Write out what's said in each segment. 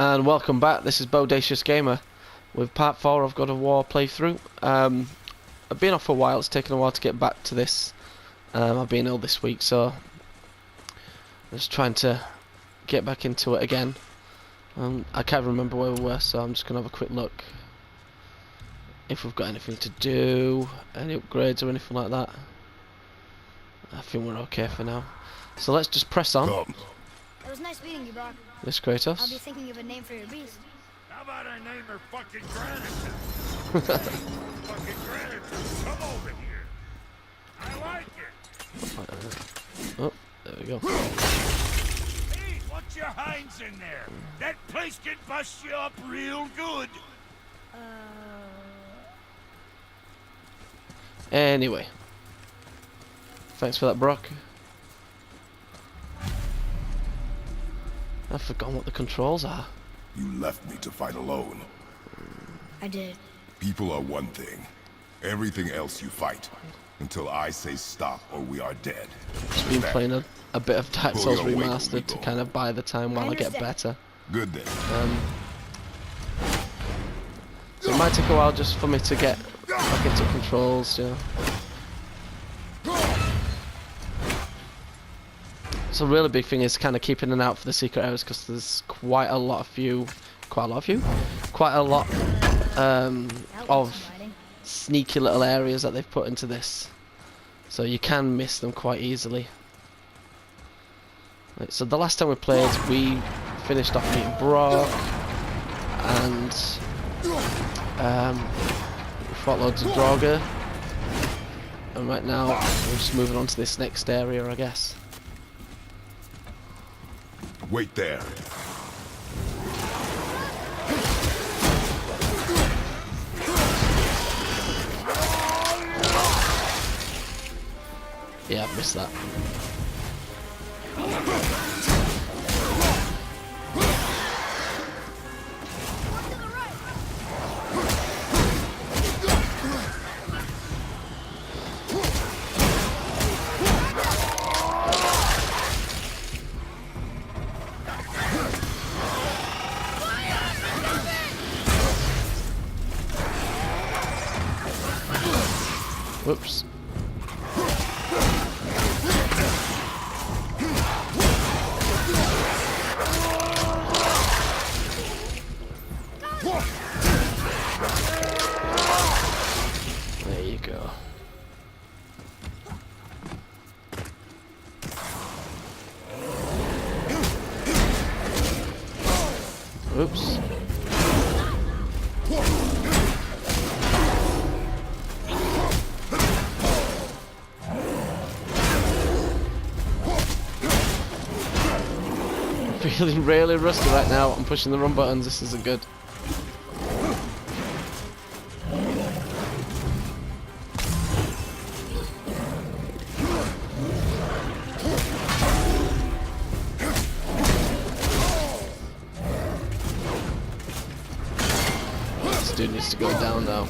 And welcome back. This is BowdaciousGamer with part 4 of God of War playthrough. I've been off for a while. It's taken a while to get back to this. I've been ill this week, so I'm just trying to get back into it again. I can't remember where we were, so I'm just going to have a quick look if we've got anything to do, any upgrades or anything like that. I think we're okay for now. So let's just press on. It was nice meeting you, Brock. This Kratos. I'll be thinking of a name for your beast. How about I name her fucking Granite? Fucking Granite, come over here. I like it. Oh, there we go. Hey, what's your hinds in there? That place can bust you up real good. Anyway, thanks for that, Brock. I've forgotten what the controls are. You left me to fight alone. I did. People are one thing. Everything else you fight. Until I say stop or we are dead. Just been playing a bit of Dark Pull Souls your weight, Remastered to Rico. kind of buy the time while I get better. Good then. So it might take a while just for me to get back into controls, you know. So a really big thing is kind of keeping an eye out for the secret areas, because there's quite a lot of sneaky little areas that they've put into this, so you can miss them quite easily. Right, so the last time we played, we finished off meeting Brock, and we fought loads of Draugr, and right now we're just moving on to this next area, I guess. Wait there. Yeah, I've missed that. Whoops. There you go. Oops. Feeling really rusty right now. I'm pushing the wrong buttons. This isn't good. This dude needs to go down now.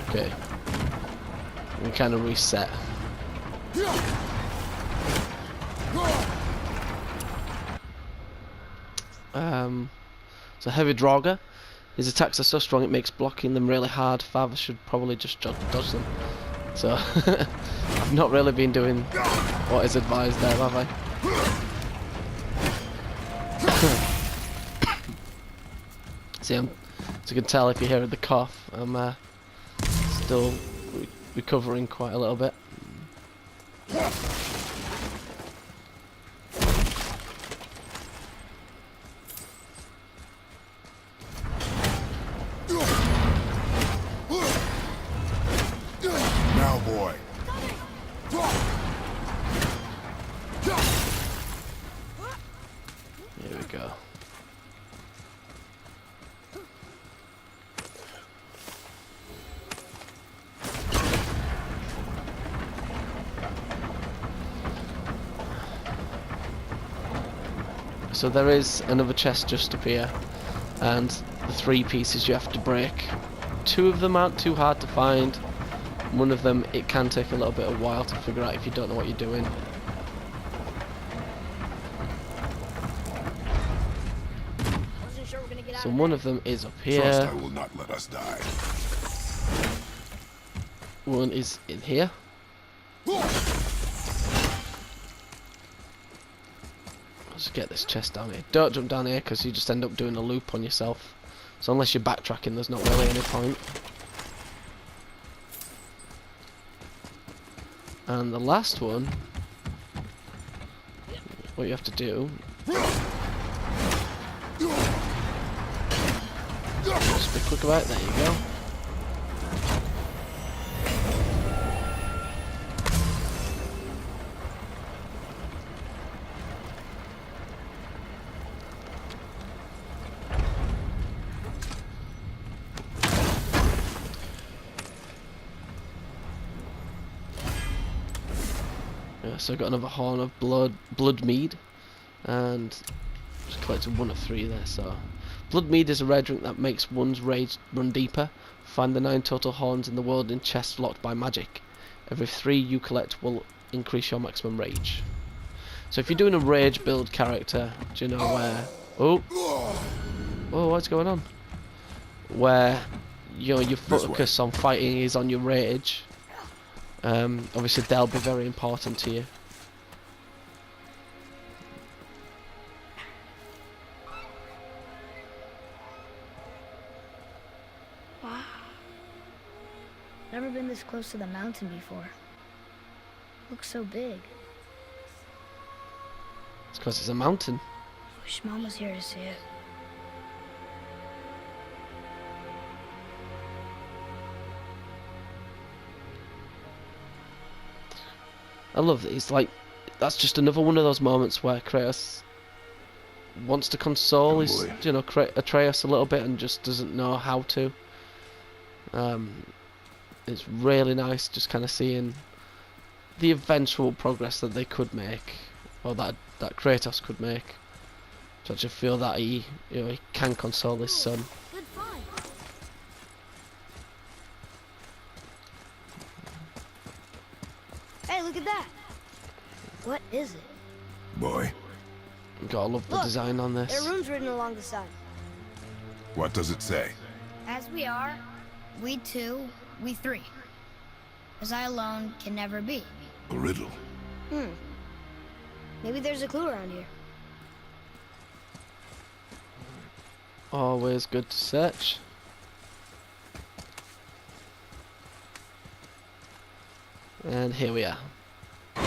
Okay, we kind of reset. So heavy Draugr. His attacks are so strong it makes blocking them really hard. Father should probably just dodge them. So I've not really been doing what is advised there, have I? See, as you can tell if you hear the cough, I'm still recovering quite a little bit. Now, boy. Here we go. So there is another chest just up here, and the 3 pieces you have to break two of them aren't too hard to find. One of them, it can take a little bit of while to figure out if you don't know what you're doing. Wasn't sure we're gonna get out So of one that. of them is up Trust I here. will not let us die. One is in here. Let's get this chest down here. Don't jump down here because you just end up doing a loop on yourself. So unless you're backtracking, there's not really any point. And the last one, what you have to do, just be quick about it. There you go. So I got another horn of blood mead, and just collected 1 of 3 there. So blood mead is a rare drink that makes one's rage run deeper. Find the 9 total horns in the world in chests locked by magic. Every 3 you collect will increase your maximum rage. So if you're doing a rage build character, do you know where? Oh, what's going on? Where your focus on fighting is on your rage. Obviously they'll be very important to you. Wow. Never been this close to the mountain before. Looks so big. It's because it's a mountain. Wish Mom was here to see it. I love that it's like, that's just another one of those moments where Kratos wants to console his, you know, Atreus a little bit and just doesn't know how to. It's really nice just kind of seeing the eventual progress that they could make, or that Kratos could make. So I just feel that he can console his son. Good find. Hey, look at that. What is it? Boy, Gotta love the Look, design on There this. are runes written along the side. what does it say? As we are, we two, we three. As I alone can never be. A riddle. Maybe there's a clue around here. Always good to search. And here we are. The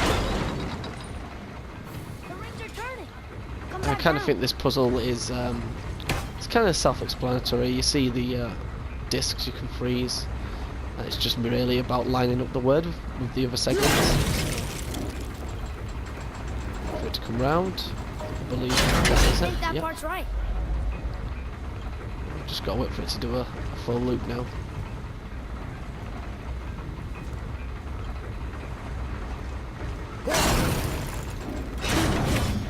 rings are turning. Come I back kind of down. think this puzzle is it's kind of self-explanatory. You see the discs you can freeze, and it's just really about lining up the word with the other segments. For it to come round, I believe that is I it. think that Yep. part's right. Just gotta wait for it to do a full loop now.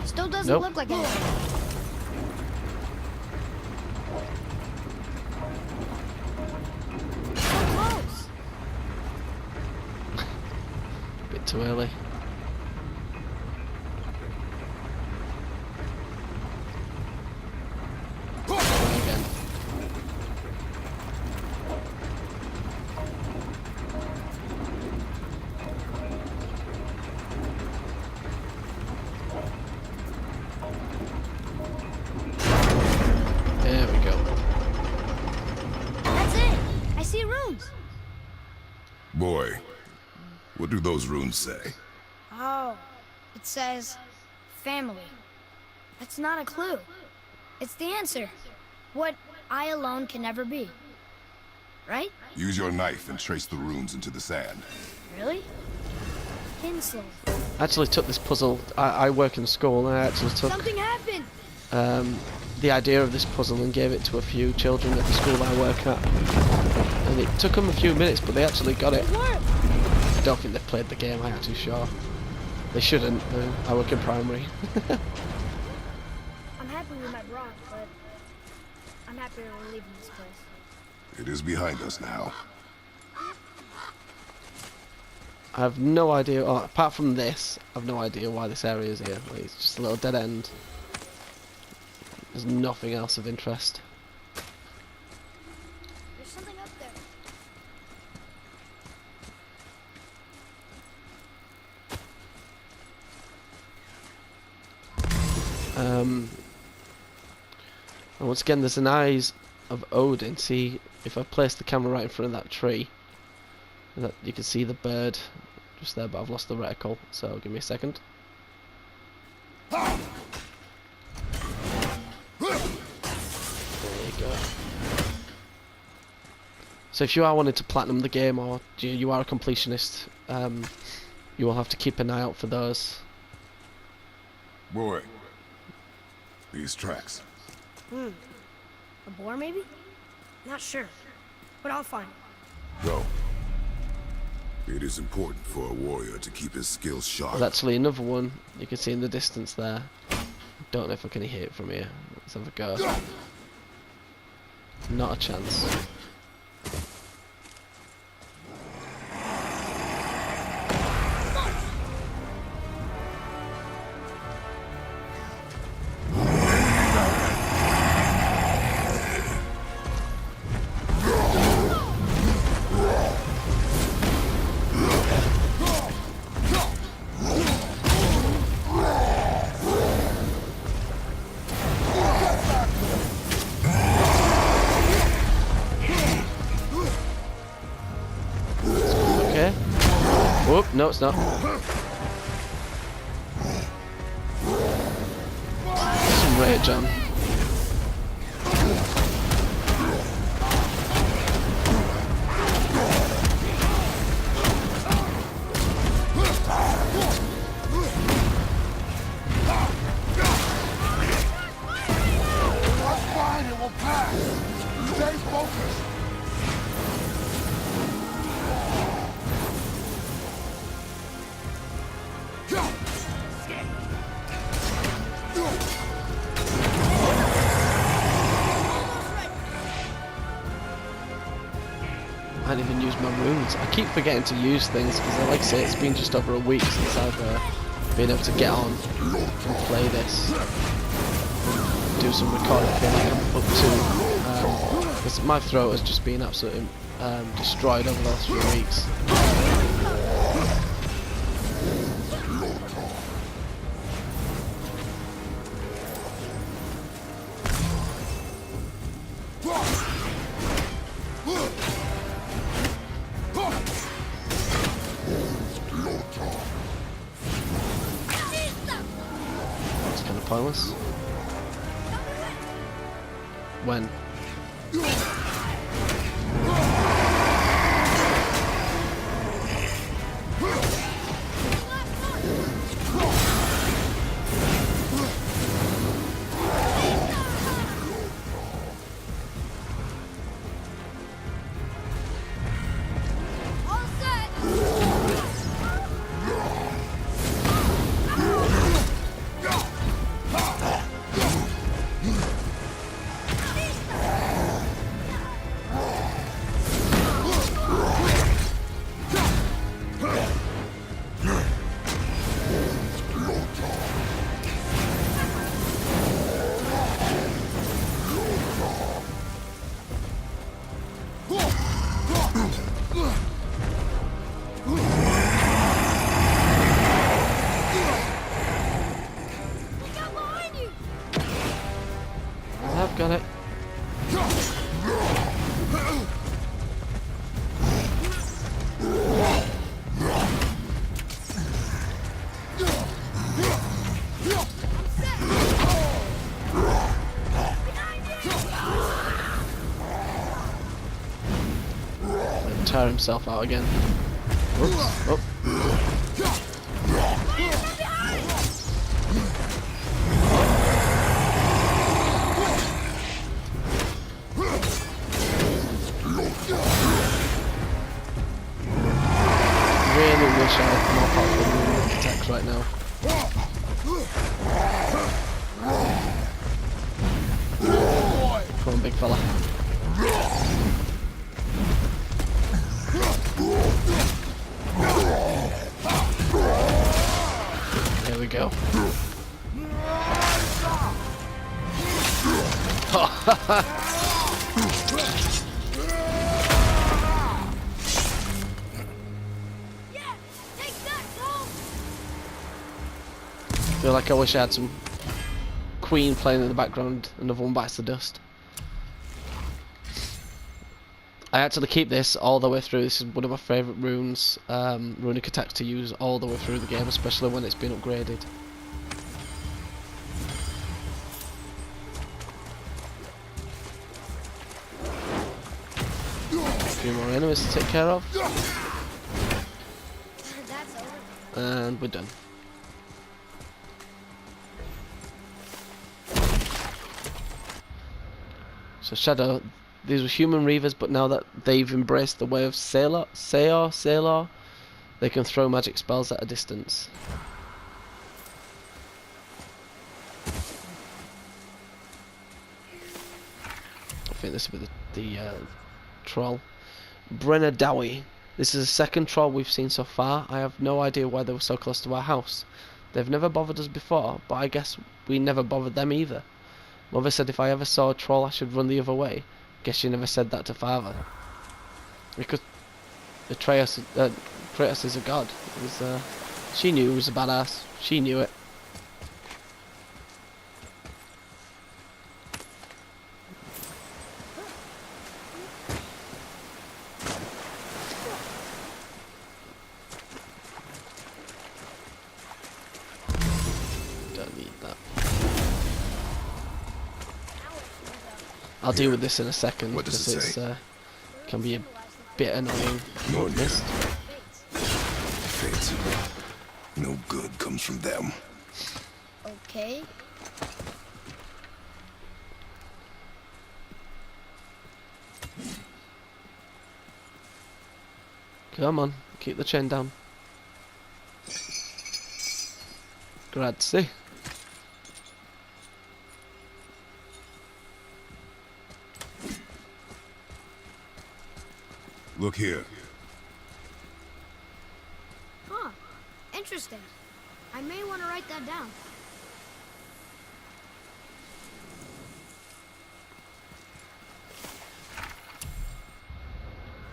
Still doesn't Nope. look like anything. So close. Bit too early. Try again. There we go. That's it. I see runes. Boy, what do those runes say? Oh, it says family. That's not a clue. It's the answer. What I alone can never be. Right? Use your knife and trace the runes into the sand. Really? Kinslow. I actually took this puzzle. I work in school, and I actually took Something happened. the idea of this puzzle and gave it to a few children at the school I work at. And it took them a few minutes, but they actually got it. It worked. I don't think they played the game, I'm too sure. They shouldn't. I work in primary. I'm happy we met Brock, but I'm happier we're leaving this place. It is behind us now. I have no idea, apart from this, I have no idea why this area is here. Like, it's just a little dead end. There's nothing else of interest. There's something up there. And once again, there's an Eyes of Odin. See, if I place the camera right in front of that tree, that you can see the bird just there, but I've lost the reticle, so give me a second. There you go. So if you are wanting to platinum the game, or you are a completionist, you will have to keep an eye out for those. Boy, these tracks. A boar, maybe? Not sure, but I'll find it. Go. It is important for a warrior to keep his skills sharp. There's actually another one you can see in the distance there. Don't know if I can hit it from here. Let's have a go. Not a chance. Whoop, no it's not. Some rage on. That's fine, it will pass. Stay focused. I haven't even used my runes. I keep forgetting to use things because, like I say, it's been just over a week since I've been able to get on and play this, do some recording. I feel like I'm up to, because my throat has just been absolutely destroyed over the last few weeks. It's kind of pointless. When? All set! Look out behind you! I've got it. Let him tire himself out again. Oops. Oh. Really wish I had more powerful attacks right now. Come on, big fella. go. Yeah, take that, Cole. Feel like I wish I had some Queen playing in the background. Another one bites the dust. I actually keep this all the way through. This is one of my favourite runes, runic attacks to use all the way through the game, especially when it's been upgraded. A few more enemies to take care of, That's over. and we're done. So Shadow, these were human reavers, but now that they've embraced the way of Sailor, they can throw magic spells at a distance. I think this will be the troll. Brenna Dowie. This is the second troll we've seen so far. I have no idea why they were so close to our house. They've never bothered us before, but I guess we never bothered them either. Mother said if I ever saw a troll I should run the other way. Guess she never said that to Father. Because Kratos is a god. She knew he was a badass. She knew it. Don't need that. I'll deal with this in a second What does because it it's say? can be a bit annoying. No need. Missed. Fate. No good comes from them. Okay. Come on, keep the chain down. Grazie. Look here. Huh. Interesting. I may want to write that down.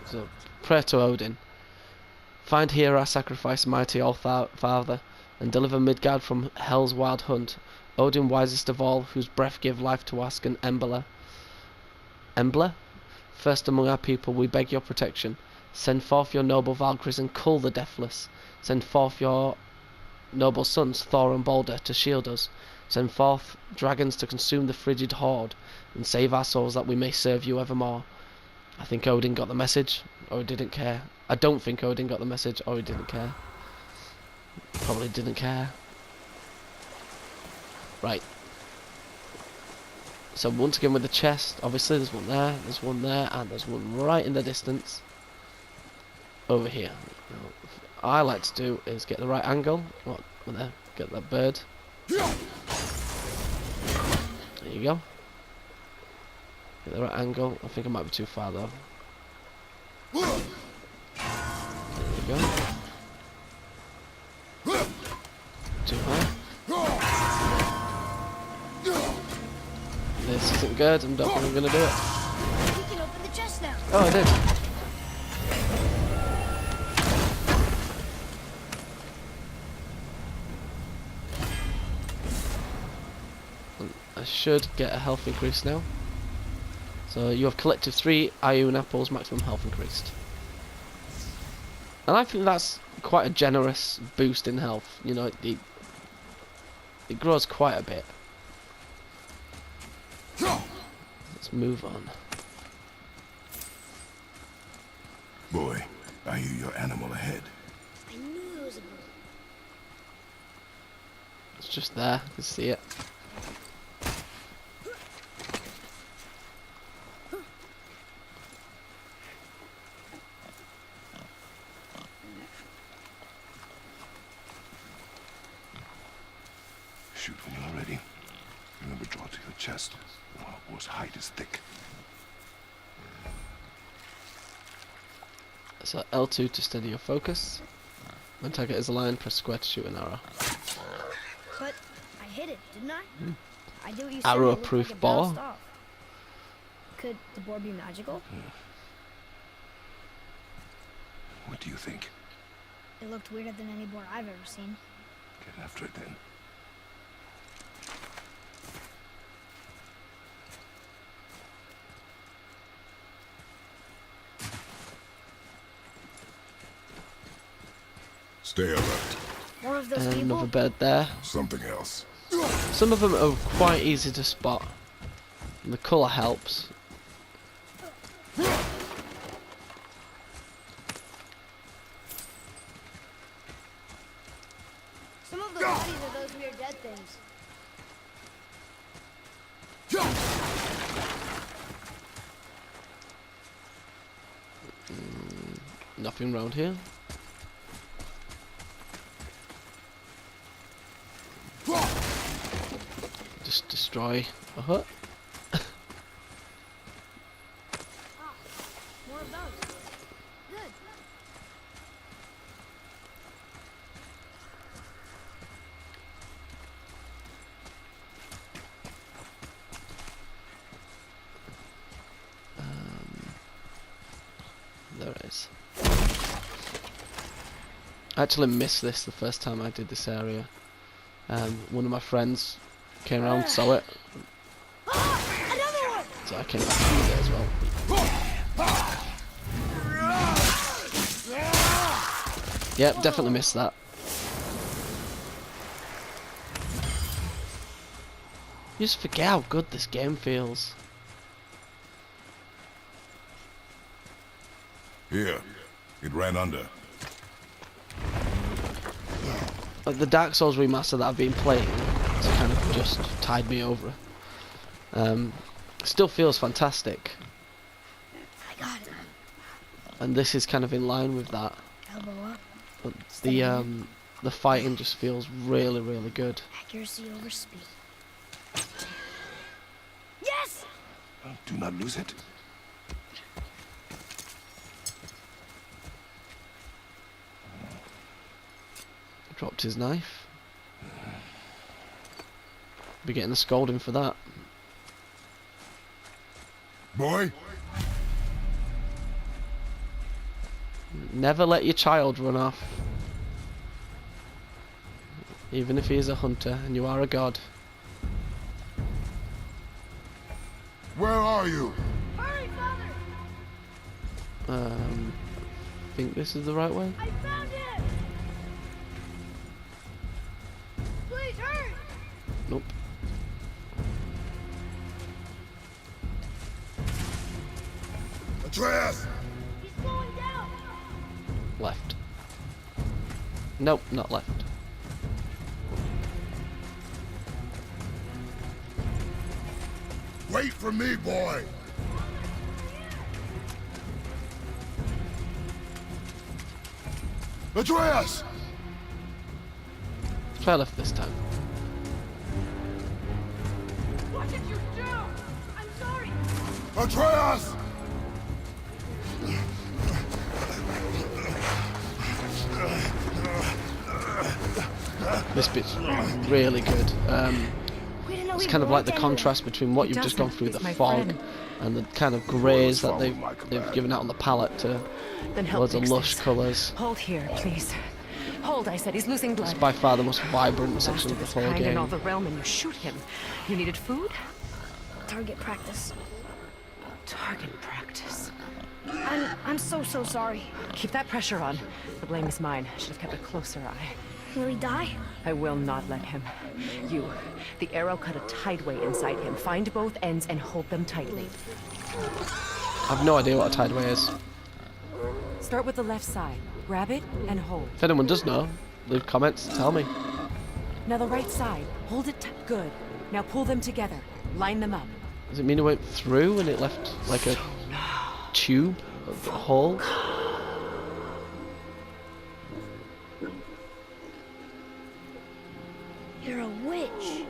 So, prayer to Odin. Find here our sacrifice, mighty All-Father, and deliver Midgard from hell's wild hunt. Odin, wisest of all, whose breath give life to Ask and Embla. Embla? First among our people, we beg your protection. Send forth your noble Valkyries and cull the deathless. Send forth your noble sons, Thor and Balder, to shield us. Send forth dragons to consume the frigid horde, and save our souls that we may serve you evermore. I think Odin got the message, or he didn't care. I don't think Odin got the message, or he didn't care. Probably didn't care. Right. So once again with the chest, obviously there's one there, and there's one right in the distance. Over here. Now, what I like to do is get the right angle. What? There. Get that bird. There you go. Get the right angle. I think I might be too far though. There you go. Too high. This isn't good. I don't think I'm gonna do it. We can open the chest now. Oh, I did. I should get a health increase now. So you have collected 3 Ioun apples, maximum health increased. And I think that's quite a generous boost in health. You know, it grows quite a bit. Let's move on. Boy, I hear your animal ahead. I knew it was a bird. It's just there. I can see it. Shoot when you're ready. Remember, draw to your chest. The wild boar's hide is thick. So L2 to steady your focus. When target is aligned, press square to shoot an arrow. hit it, didn't I? I did what you said. Arrow-proof ball. Off. Could the board be magical? What do you think? It looked weirder than any board I've ever seen. Get after it then. Stay alert. More of those And people? another bird there. Something else. Some of them are quite easy to spot. And the colour helps. Some of the bodies are those weird dead things. Nothing round here. Just destroy a hut. More of those. Good. There it is. I actually missed this the first time I did this area. One of my friends came around, saw it, Another one! so I came back to use it as well. Yep, definitely missed that. You just forget how good this game feels. Here. It ran under. Like the Dark Souls remaster that I've been playing, it's kind of just tied me over. Still feels fantastic, I got it. and this is kind of in line with that. Elbow up. But the fighting just feels really, really good. Accuracy over speed. Yes! Do not lose it. Dropped his knife. Be getting a scolding for that. Boy? Never let your child run off. Even if he is a hunter and you are a god. Where are you? Hurry, Father! Think this is the right way? I found it! Please, hurry! Nope. Atreus! He's slowing down! Left. Nope, not left. Wait for me, boy! Atreus! Try left this time. What did you do? I'm sorry! Atreus! This bit's really good. We didn't know It's we kind of like the walked contrast between what you've just gone through, the fog, and the kind of greys that they've given out on the palette to Then help loads of fix lush this. colours. Hold here, please. Hold, I said. He's losing blood. It's by far the most vibrant section Bastard of the is whole kind in all game. the realm, and you shoot him. You needed food? Target practice. Target practice. I'm so sorry. Keep that pressure on. The blame is mine. I should have kept a closer eye. Will he die? I will not let him. You. The arrow cut a tideway inside him. Find both ends and hold them tightly. I have no idea what a tideway is. Start with the left side. Grab it and hold. If anyone does know, leave comments, tell me. Now the right side. Hold it good. Now pull them together. Line them up. Does it mean it went through and it left like a tube, a hole? You're a witch.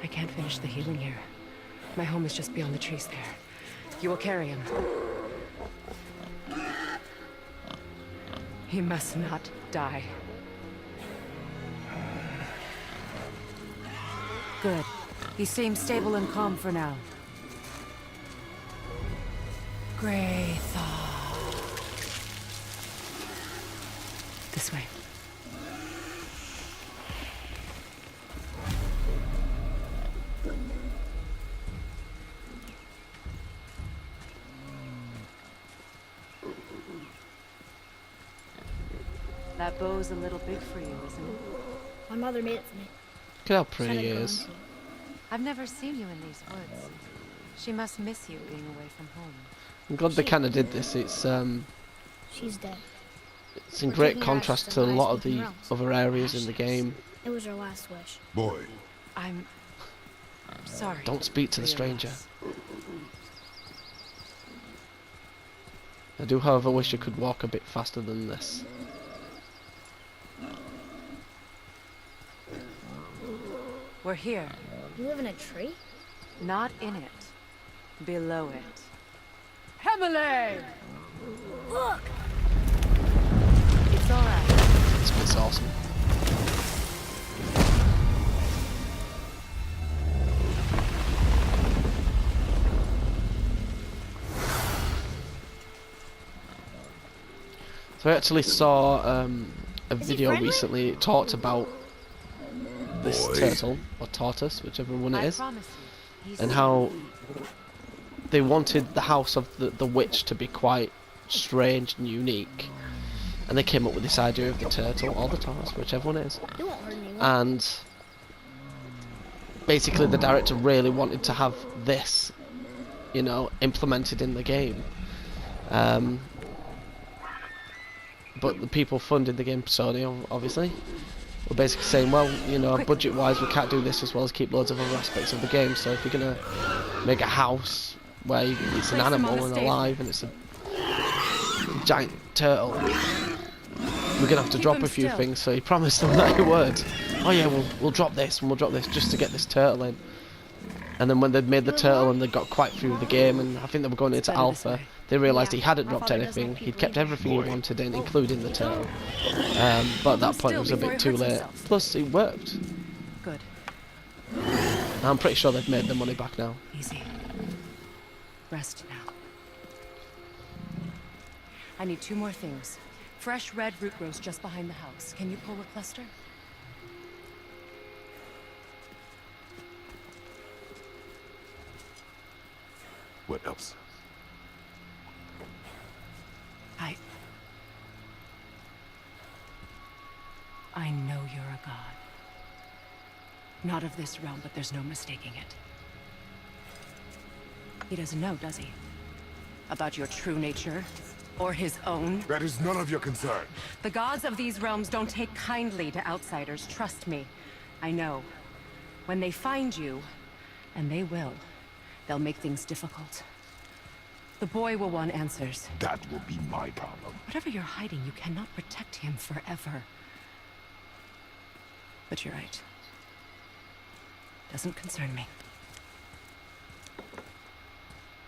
I can't finish the healing here. My home is just beyond the trees there. You will carry him. He must not die. Good. He seems stable and calm for now. Greythaw. This way. That bow's a little big for you, isn't it? My mother made it for me. Look at how Said pretty I'd he grow is. into it. I've never seen you in these woods. She must miss you being away from home. I'm glad they kind of did this. It's She's dead. it's in We're great taking her contrast ashes to a to the lot of high-speaking the realms. other areas in the game. It was her last wish. Boy, I'm sorry. Don't speak to the for your stranger. loss. I do, however, wish I could walk a bit faster than this. We're here. You live in a tree? Not in it. Below it. Hemele! Look! It's alright. This bit's awesome. So I actually saw a video friendly? recently. It talked about this Boy. turtle, or tortoise, whichever one it I is, promise you. He's and how they wanted the house of the witch to be quite strange and unique. And they came up with this idea of the turtle, or the tortoise, whichever one it is. It won't hurt anyone. And basically the director really wanted to have this, you know, implemented in the game. But the people funding the game, Sony obviously, were basically saying, well, you know, budget wise we can't do this as well as keep loads of other aspects of the game, so if you're going to make a house where it's an Place them on animal a and stable. alive and it's a giant turtle, we're going to have to Keep drop him a few still. things, so he promised them that he would. Oh yeah, we'll drop this and we'll drop this just to get this turtle in. And then when they'd made the turtle and they got quite through the game, and I think they were going into better this alpha, way. they realised he hadn't my dropped father doesn't anything. like He'd people kept either. everything he wanted in, including the turtle. But at that point it was a Before bit he too hurts late. himself. Plus it worked. Good. I'm pretty sure they've made their money back now. Easy. Rest now. I need 2 more things. Fresh red root grows just behind the house. Can you pull a cluster? What else? I know you're a god. Not of this realm, but there's no mistaking it. He doesn't know, does he? About your true nature? Or his own? That is none of your concern. The gods of these realms don't take kindly to outsiders, trust me. I know. When they find you, and they will, they'll make things difficult. The boy will want answers. That will be my problem. Whatever you're hiding, you cannot protect him forever. But you're right. Doesn't concern me.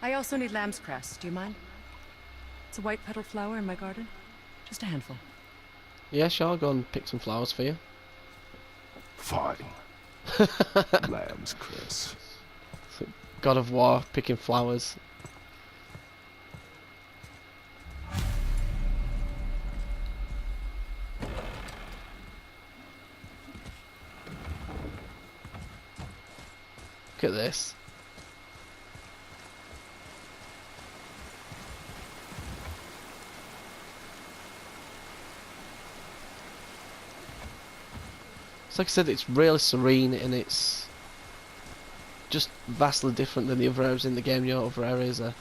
I also need lamb's cress. Do you mind? It's a white petal flower in my garden. Just a handful. Yeah, sure, I'll go and pick some flowers for you. Fine. Lamb's cress. God of War, picking flowers. Look at this. So like I said, it's really serene and it's just vastly different than the other areas in the game. You know, other areas are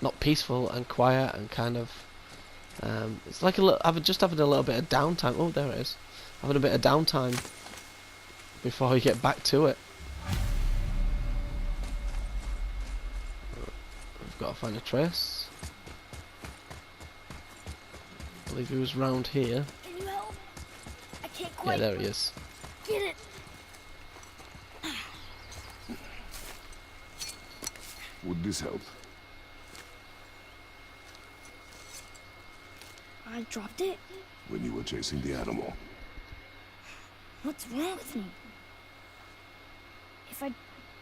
not peaceful and quiet and kind of it's like just having a little bit of downtime. Oh, there it is. Having a bit of downtime before you get back to it. I've got to find a trace. I believe he was round here. Can you help? I can't Yeah, quite there he is. get it. Would this help? I dropped it. When you were chasing the animal. What's wrong with me?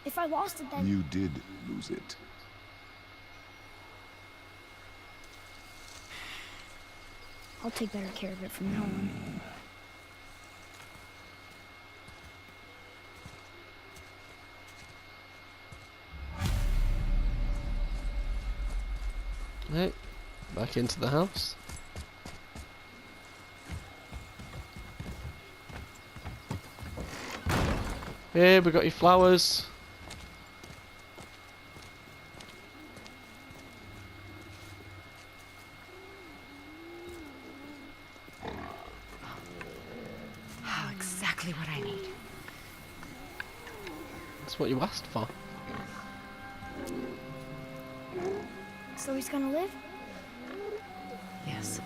If I lost it, then... You did lose it. I'll take better care of it from now on. Right, back into the house. Here, we got your flowers. Oh, exactly what I need. That's what you asked for. So he's gonna live? Yes.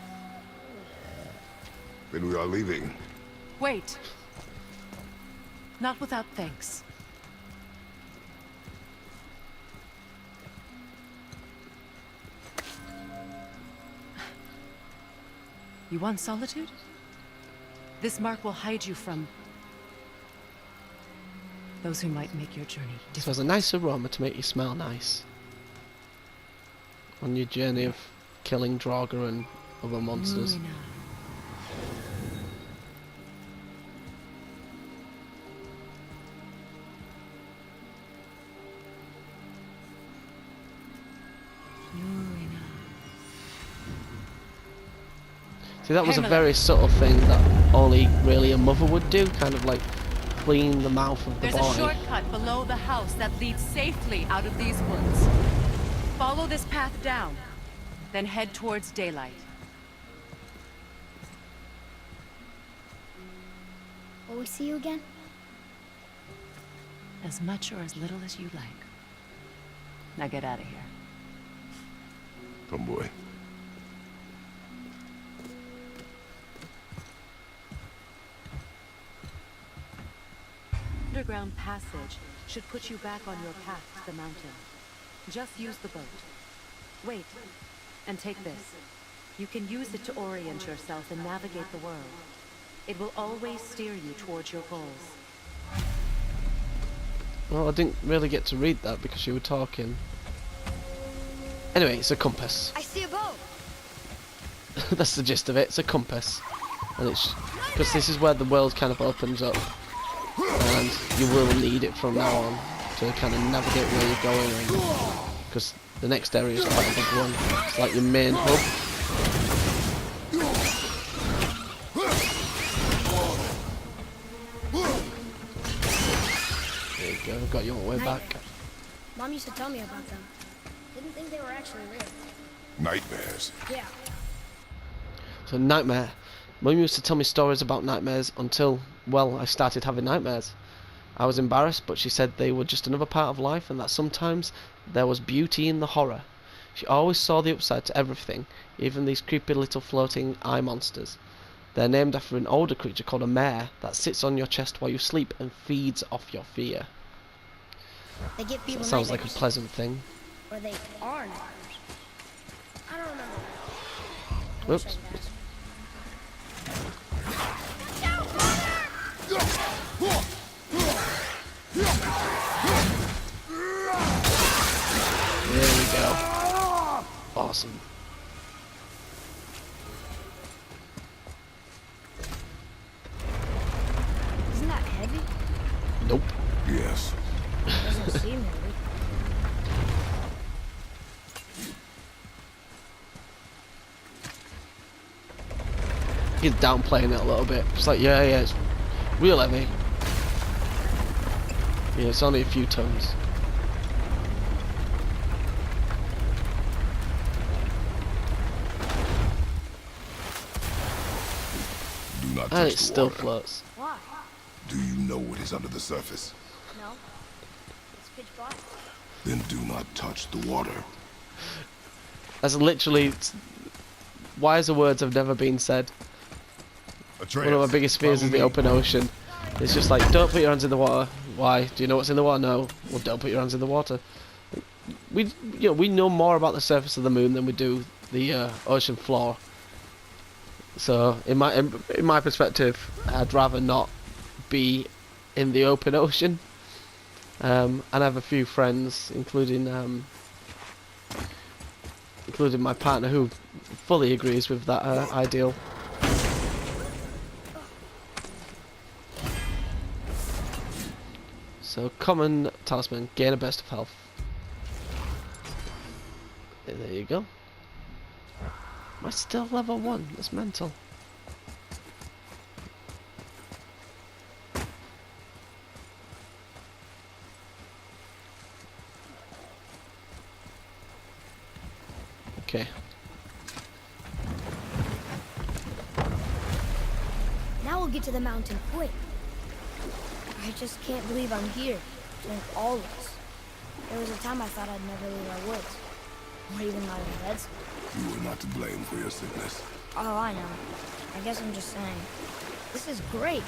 Then we are leaving. Wait. Not without thanks. You want solitude? This mark will hide you from those who might make your journey So difficult. there's a nice aroma to make you smell nice. On your journey of killing Draugr and other monsters. Luna. Luna. See, that was a Pamela. very subtle thing that only really a mother would do, kind of like clean the mouth of the There's boy. a shortcut below the house that leads safely out of these woods. Follow this path down, then head towards daylight. Will we see you again? As much or as little as you like. Now get out of here. Tomboy. Underground passage should put you back on your path to the mountain. Just use the boat. Wait, and take this. You can use it to orient yourself and navigate the world. It will always steer you towards your goals. Well, I didn't really get to read that because you were talking. Anyway, it's a compass. I see a boat! That's the gist of it. It's a compass, and it's because this is where the world kind of opens up, and you will need it from now on to kind of navigate where you're going. Because the next area is quite a big one. It's like your main hub. There you go. Got you on the way back. Mom used to tell me about them. Didn't think they were actually real. Nightmares. Yeah. So nightmare. Mum used to tell me stories about nightmares until, well, I started having nightmares. I was embarrassed, but she said they were just another part of life and that sometimes there was beauty in the horror. She always saw the upside to everything, even these creepy little floating eye monsters. They're named after an older creature called a mare that sits on your chest while you sleep and feeds off your fear. They give people That sounds like a nightmares. pleasant thing. Or they are nightmares. I don't remember. I wish Whoops. I'd asked. There we go. Awesome. Isn't that heavy? Nope. Yes. Doesn't seem heavy. He's downplaying it a little bit. It's like, yeah, it's real heavy. Yeah, it's only a few tons. Do not And touch it the still water. floats. Why? Do you know what is under the surface? No. It's pitch black. Then do not touch the water. That's literally wiser words have never been said. One of my biggest fears is the open ocean. It's just like, don't put your hands in the water. Why? Do you know what's in the water? No. Well, don't put your hands in the water. We know more about the surface of the moon than we do the ocean floor. So, in my perspective, I'd rather not be in the open ocean. And I have a few friends, including my partner, who fully agrees with that ideal. So, common talisman, gain a burst of health. There you go. Am I still level 1? That's mental. Okay. Now we'll get to the mountain quick. I just can't believe I'm here, doing all this. There was a time I thought I'd never leave our woods, or even my own beds. You were not to blame for your sickness. Oh, I know. I guess I'm just saying. This is great.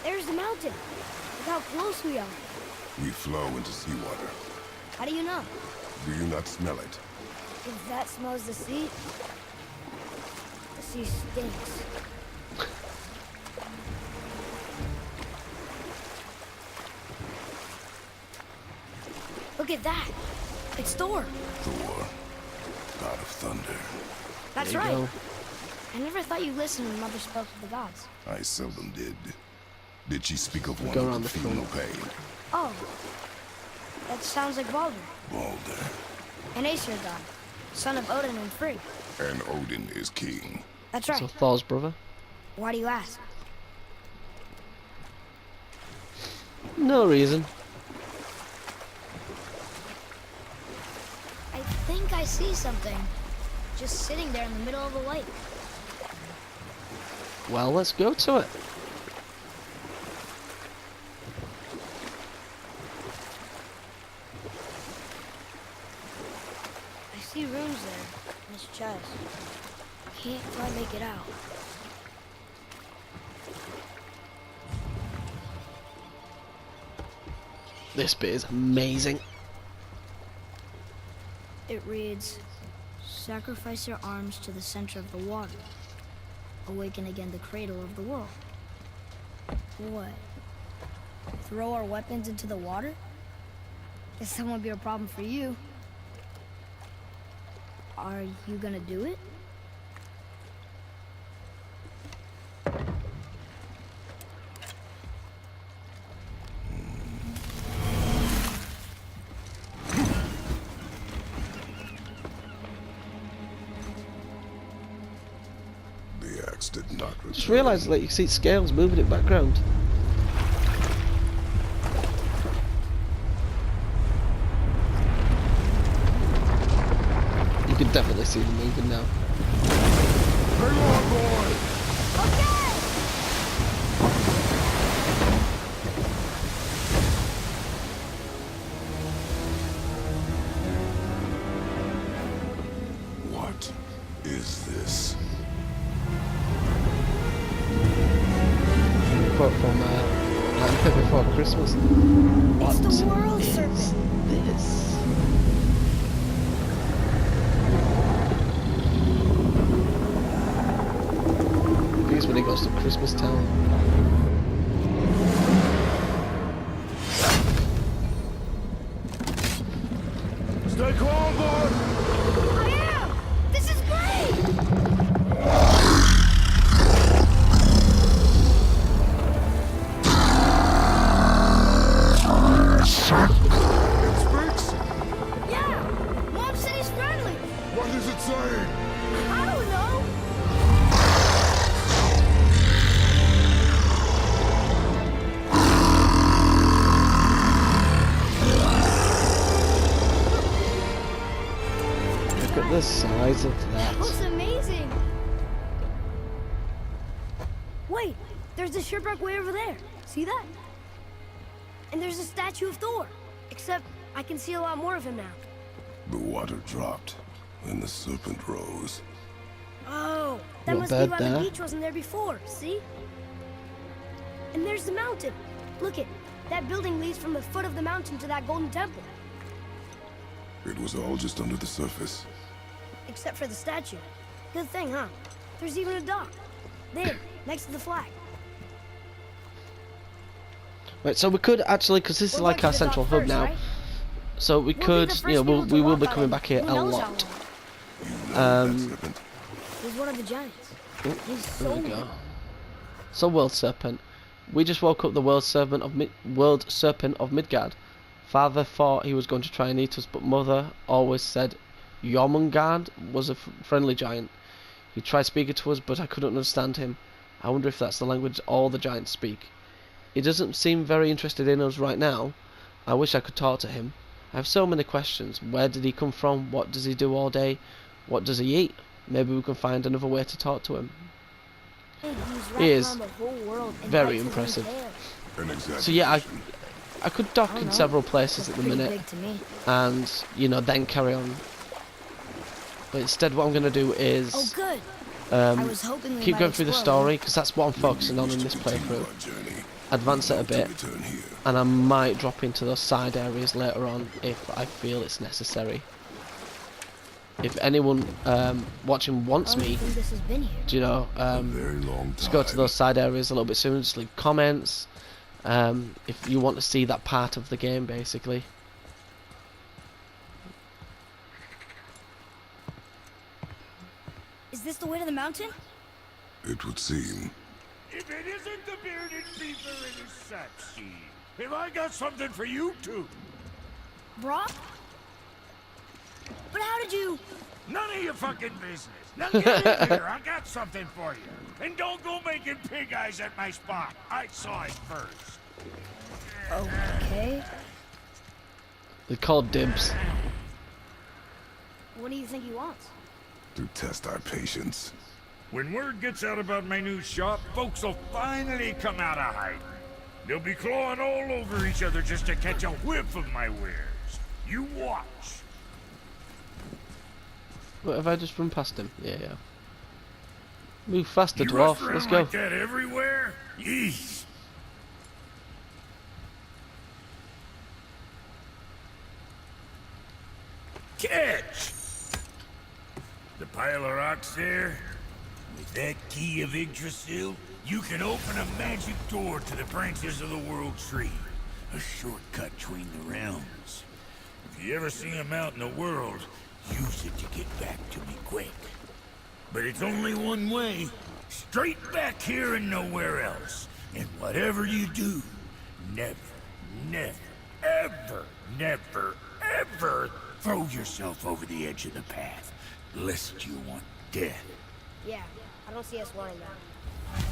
There's the mountain. Look how close we are. We flow into seawater. How do you know? Do you not smell it? If that smells the sea stinks. Look at that. It's Thor. Thor, god of thunder. That's There you right. go. I never thought you listened when Mother spoke to the gods. I seldom did. Did she speak of one Go who around could the feel no front. pain? Oh, that sounds like Baldur, Balder. an Aesir god, son of Odin and Frigg. And Odin is king. That's So right. Thor's brother. Why do you ask? No reason. I think I see something. Just sitting there in the middle of the lake. Well, let's go to it. I see runes there in his chest. Can't quite make it out. This bit is amazing. It reads, sacrifice your arms to the center of the water. Awaken again the cradle of the world. What? Throw our weapons into the water? Guess that won't be a problem for you. Are you gonna do it? The axe did not return. Just realised, like, you see scales moving in the background. You can definitely see them moving now. Hang on, boy! What is this? Quote from Nightmare Before Christmas. It's the What world is serpent. this? I think it's when he goes to Christmas Town. Stay calm, boy! I am! This is great! It speaks? Yeah! Mom said he's friendly! What is it saying? I don't know! Look at the size of that. Looks amazing! Wait! There's a shipwreck way over there. See that? And there's a statue of Thor. Except I can see a lot more of him now. The water dropped, and the serpent rose. Oh, that Not must be bad why the there. beach wasn't there before, see? And there's the mountain. Look it. That building leads from the foot of the mountain to that golden temple. It was all just under the surface. Except for the statue. Good thing, huh? There's even a dock. There, next to the flag. Right, so we could actually, because this is We're like going our to the central dock hub first, now, right? so we We'll be could, the you know, first people to we will walk be on coming it. back here Who a knows how lot. long. You know that serpent? He's one of the giants. He's There so we go. So World Serpent. We just woke up the World Serpent of Midgard. Father thought he was going to try and eat us, but Mother always said Jormungand was a friendly giant. He tried speaking to us, but I couldn't understand him. I wonder if that's the language all the giants speak. He doesn't seem very interested in us right now. I wish I could talk to him. I have so many questions. Where did he come from? What does he do all day? What does he eat? Maybe we can find another way to talk to him. He's He is around the whole world and very bites his own impressive. tail. An exaggeration. So yeah, I could dock I don't in know. several places Looks at the pretty minute, big to me. and you know, then carry on. But instead, what I'm going to do Oh, is good. I um, was hoping we keep might going through the explode. story, because that's what I'm focusing on in this playthrough. Advance it a bit, and I might drop into those side areas later on if I feel it's necessary. If anyone watching wants How long do me, you think this has been here? you know, Very long time. just go to those side areas a little bit sooner. Just leave comments if you want to see that part of the game, basically. Is this the way to the mountain? It would seem. If it isn't the bearded beaver in his sack seed, have I got something for you too? Brock? But how did you... None of your fucking business. Now get in here. I got something for you. And don't go making pig eyes at my spot. I saw it first. Okay. They called dibs. What do you think he wants? To test our patience. When word gets out about my new shop, folks will finally come out of hiding. They'll be clawing all over each other just to catch a whiff of my wares. You watch. What, have I just run past him? Yeah. Move faster, You rush dwarf. around Let's go. like that everywhere? Yeesh. Catch! The pile of rocks there? With that key of Yggdrasil, you can open a magic door to the branches of the World Tree. A shortcut between the realms. If you ever see him out in the world, use it to get back to me quick. But it's only one way. Straight back here and nowhere else. And whatever you do, never, ever throw yourself over the edge of the path, lest you want death. Yeah, I don't see us wanting that.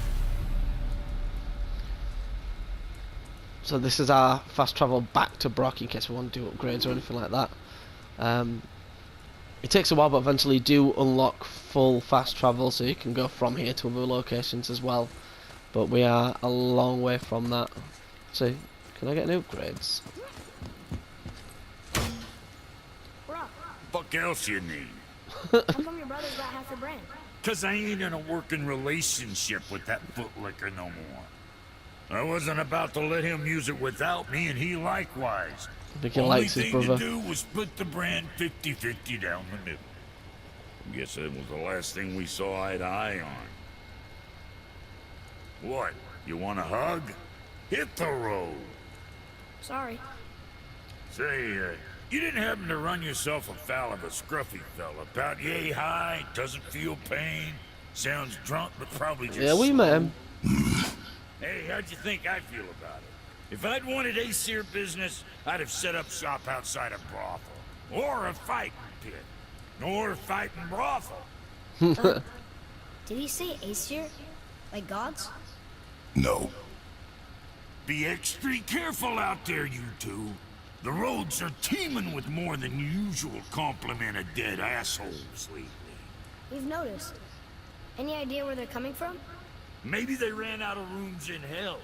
So this is our fast travel back to Brock in case we want to do upgrades or anything like that. It takes a while, but eventually you do unlock full fast travel, so you can go from here to other locations as well. But we are a long way from that. So, can I get any upgrades? Brock, Fuck else you need? how come your brother's got half your brand? 'Cause I ain't in a working relationship with that footlicker no more. I wasn't about to let him use it without me, and he likewise. I think he Only likes his thing brother. to do was split the brand 50-50 down the middle. Guess that was the last thing we saw eye to eye on. What? You want a hug? Hit the road. Sorry. Say, you didn't happen to run yourself afoul of a scruffy fella about yay high, doesn't feel pain, sounds drunk but probably just Yeah, we met him. Hey, how'd you think I feel about it? If I'd wanted Aesir business, I'd have set up shop outside a brothel. Or a fighting pit. Or a fighting brothel. Did he say Aesir? Like gods? No. Be extra careful out there, you two. The roads are teeming with more than usual complement of dead assholes lately. We've noticed. Any idea where they're coming from? Maybe they ran out of rooms in hell.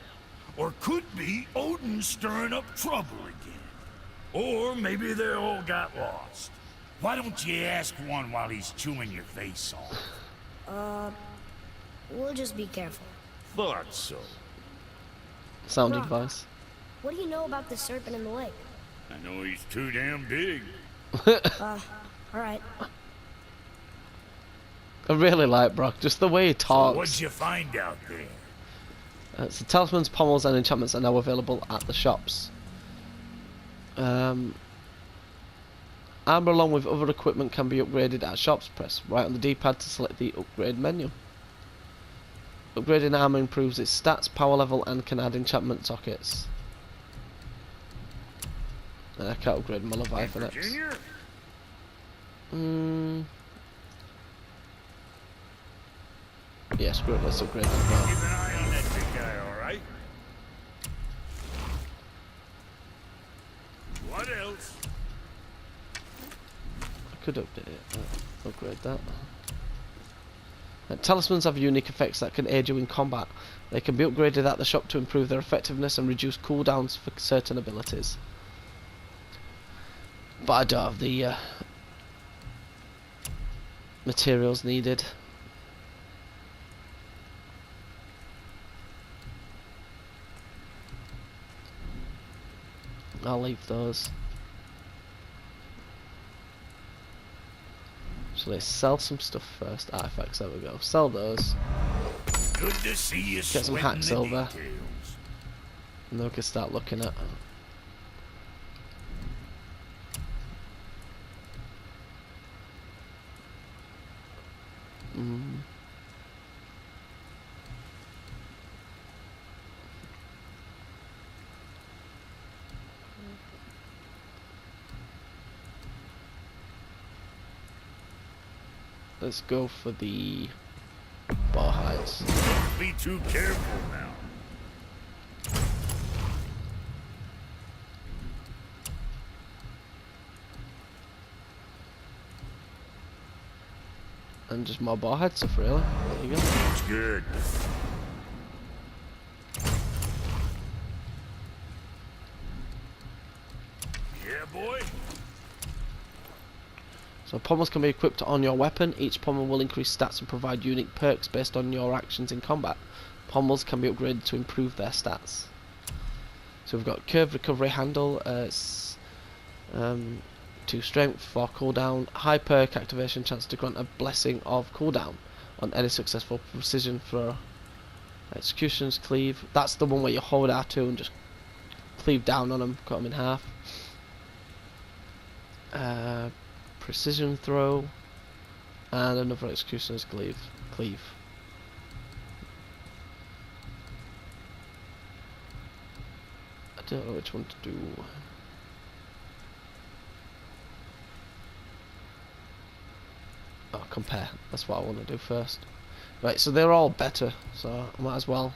Or could be Odin stirring up trouble again. Or maybe they all got lost. Why don't you ask one while he's chewing your face off? We'll just be careful. Thought so. Sound Brock. advice. What do you know about the serpent in the lake? I know he's too damn big. Alright. I really like Brock, just the way he So talks. what'd you find out there? So talismans, pommels and enchantments are now available at the shops. Armor along with other equipment can be upgraded at shops. Press right on the D-pad to select the upgrade menu. Upgrading armor improves its stats, power level and can add enchantment sockets. I can't upgrade my Leviathan X. Junior? Yeah, screw it, let's upgrade it now. Keep an eye on that big guy, alright? What else? I could update it, upgrade that. Talismans have unique effects that can aid you in combat. They can be upgraded at the shop to improve their effectiveness and reduce cooldowns for certain abilities. But I don't have the materials needed. I'll leave those. So let's sell some stuff first. Artifacts, there we go. Sell those. Good to see you. Get some sweating hack the silver. details. And then we can start looking at. Let's go for the bar hides. Be too careful now. And just more bar hides stuff, really. There you go. It's good. Yeah, boy. So pommels can be equipped on your weapon. Each pommel will increase stats and provide unique perks based on your actions in combat. Pommels can be upgraded to improve their stats. So we've got curved recovery handle, 2 strength for cooldown, high perk activation, chance to grant a blessing of cooldown on any successful precision throw. Executioner's cleave, that's the one where you hold R2 and just cleave down on them, cut them in half. Precision throw, and another executioner's cleave. I don't know which one to do. Oh, compare. That's what I want to do first. Right, so they're all better, so I might as well.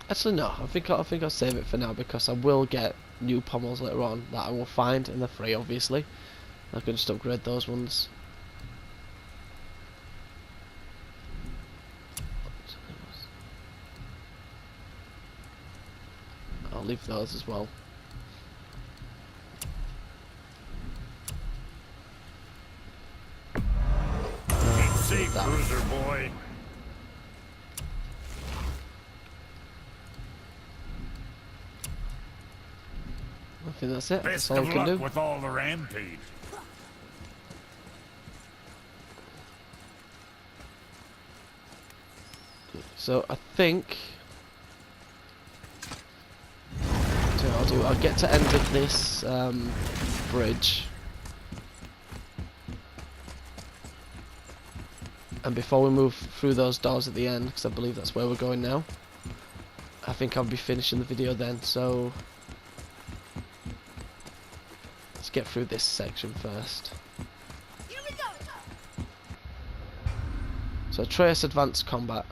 Actually, no. I think I'll save it for now because I will get new pommels later on that I will find, and they're free, obviously. I can just upgrade those ones. I'll leave those as well. Keep safe, cruiser boy. I think that's it. Best That's all I of can luck do. with all the rampage. So I think I'll get to end of this bridge, and before we move through those doors at the end, because I believe that's where we're going now, I think I'll be finishing the video then. So let's get through this section first. Here we go. So Atreus Advanced Combat.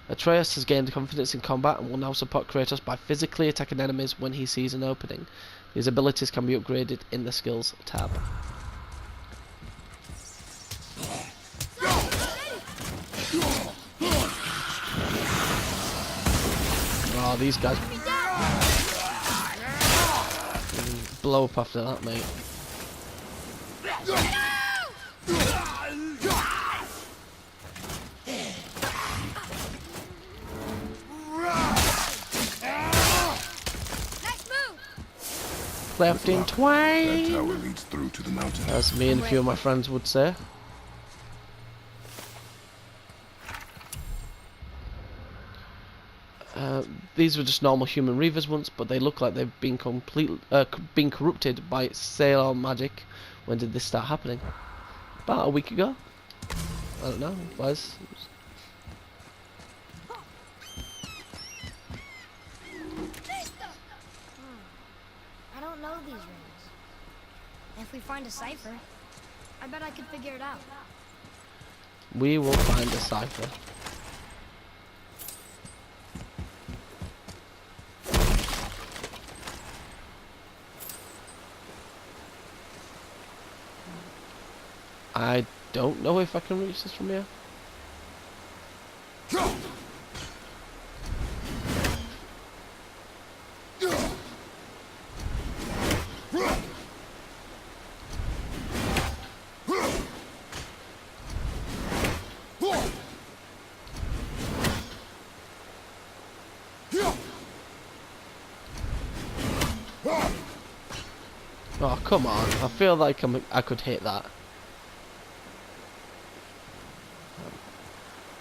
Atreus has gained confidence in combat and will now support Kratos by physically attacking enemies when he sees an opening. These abilities can be upgraded in the Skills tab. Oh, these guys blow up after that, mate. cleft in That twain, tower leads through to the mountain. as me and a few of my friends would say. These were just normal human reavers once, but they look like they've been been corrupted by sailor magic. When did this start happening? About a week ago. I don't know. Was I don't know these rings. If we find a cipher, I bet I could figure it out. we will find a cipher. I don't know if I can reach this from here. Oh, come on. I feel like I could hit that.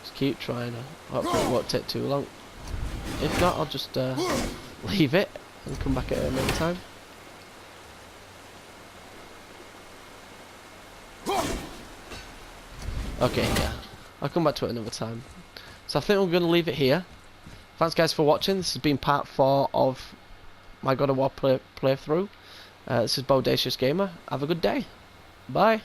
Just keep trying. Hopefully it won't take too long. If not, I'll just leave it and come back at it another time. Okay, yeah. I'll come back to it another time. So I think we're going to leave it here. Thanks guys for watching. This has been part 4 of my God of War playthrough. This is BowdaciousGamer. Have a good day. Bye.